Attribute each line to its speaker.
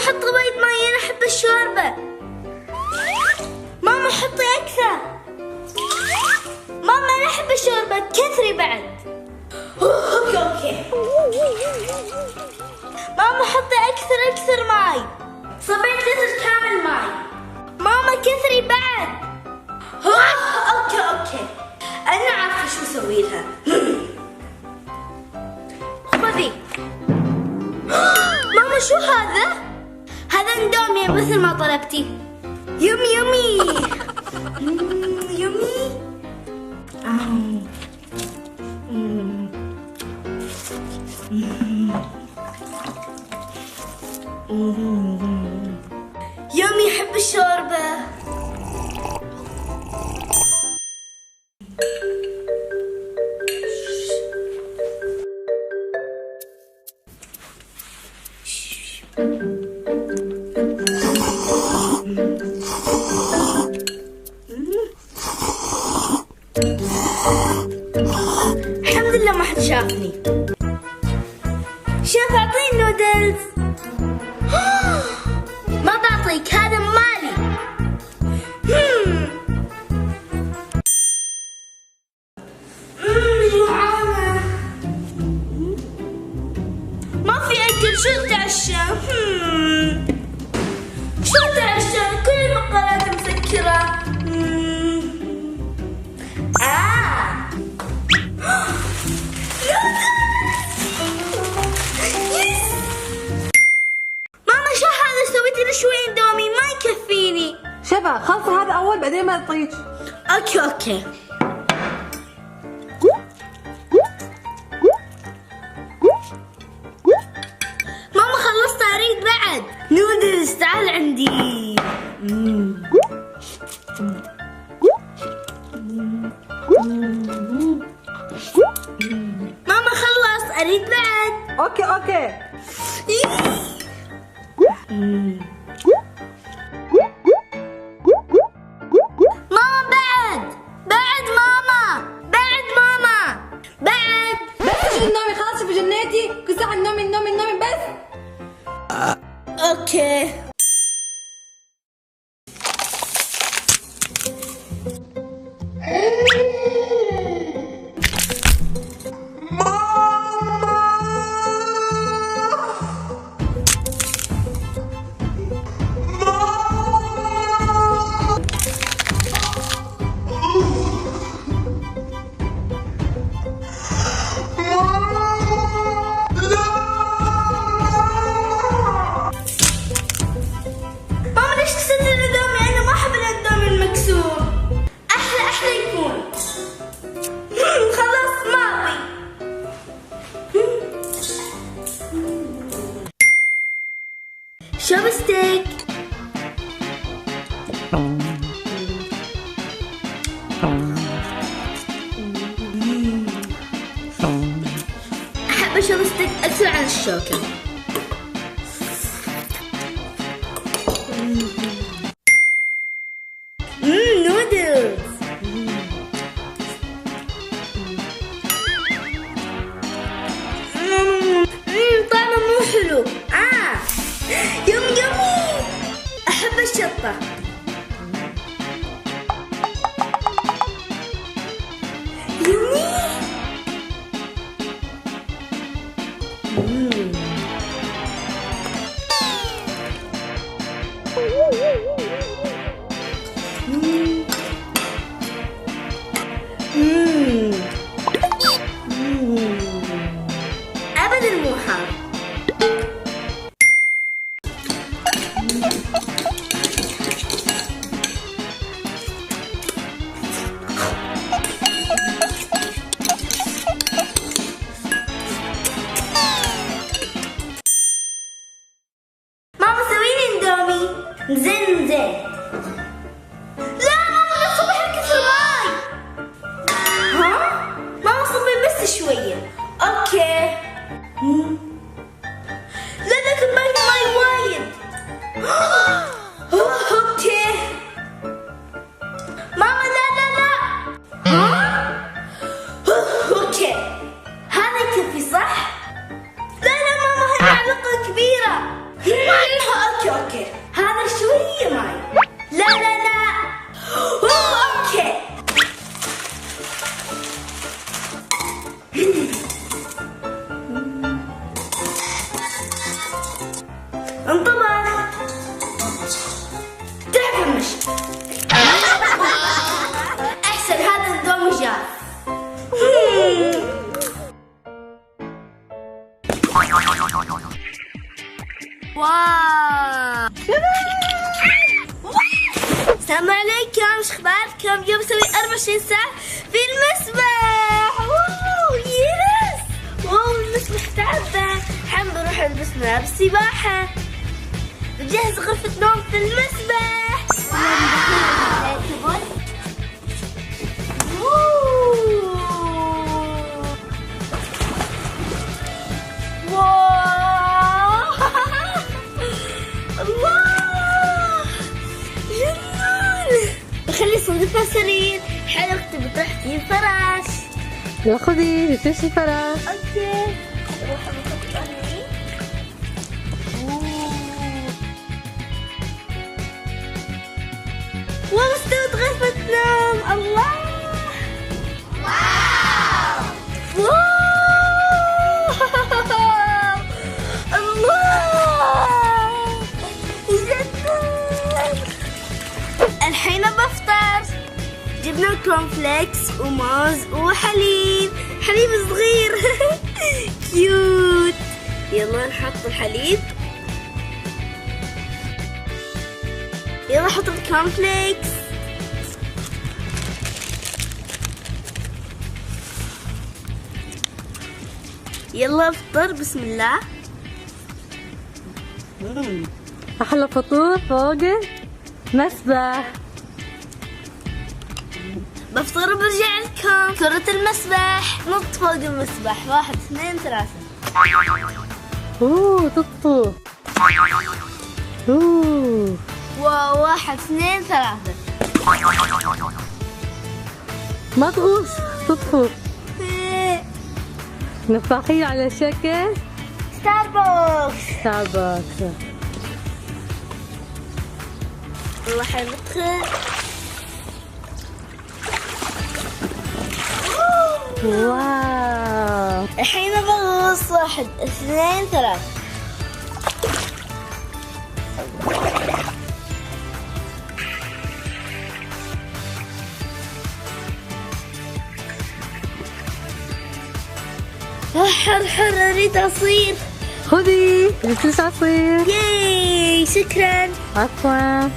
Speaker 1: حط وايد ماي، انا احب الشوربة. ماما حطي اكثر. ماما انا احب الشوربة، كثري بعد. اوكي. ماما حطي اكثر ماي. صبيت لتر كامل ماي. ماما كثري بعد. اوكي انا عارفة شو اسوي لها. خذي. ماما شو هذا؟ هذا اندومي مثل ما طلبتي. يومي يومي. يومي يحب الشوربة. الحمد لله ما حد شافني. شيف اعطيني نودلز. ما بعطيك، هذا مالي. جوعانة. ما في اكل، شو اتعشى؟ شو اتعشى؟ كل المقالات مسكرة. ماما شو هذا؟ سويتي لي شوي اندومي ما يكفيني.
Speaker 2: شفا خلصي هذا اول بعدين ما تطيج.
Speaker 1: اوكي. ماما خلصت، اريد بعد نودلز. تعال عندي. ماما خلص، اريد بعد.
Speaker 2: اوكي.
Speaker 1: ماما بعد ماما بعد.
Speaker 2: بس شو النومي؟ خلاص شوفي جنيتي كل ساعة النومي بس.
Speaker 1: اوكي. شوبستيك. أحب الشوبستيك أكثر عن الشوكة. نودلز. طعمه مو حلو. يمي. أحب الشطة. يمي. أبدا مو حار. زين. لا ماما لا تصبي هالكثر ماي. ماما صبي بس شوية. اوكي. لا كملي ماي وايد. اوكي. ماما لا. اوكي. هذا يكفي صح؟ لا ماما هالمعلقة كبيرة. اوكي واو. السلام عليكم، ايش اخباركم؟ اليوم بسوي 24 ساعة في المسبح. واو يس. واو المسبح تعبان. الحين بروح البس ملابس سباحة. بجهز غرفة نوم في المسبح. بخلي صندوق سرير. حلو اكتب تروح تجيب فراش.
Speaker 2: يلا خذي لتشتري الفراش.
Speaker 1: اوكي اروح احط عليه. واستوت غرفة نوم. الله. واو. الله يجنن. الحين بفطر. جبنا كورن فليكس وموز وحليب. حليب صغير. كيوت. يلا نحط الحليب. يلا نحط الكورن فليكس. يلا افطر بسم الله.
Speaker 2: أحلى فطور فوق مسبح.
Speaker 1: بفطر وبرجع لكم. كرة المسبح. نط فوق المسبح. 1 2 3.
Speaker 2: تطبخ.
Speaker 1: واو 1 2 3.
Speaker 2: ما تغوص تطفو. نفاخية على شكل ستاربكس.
Speaker 1: والله حندخل.
Speaker 2: واو.
Speaker 1: الحين بغوص. 1 2 3. حر اريد عصير.
Speaker 2: خذي لتشتري عصير.
Speaker 1: ياي شكرا.
Speaker 2: عفوا.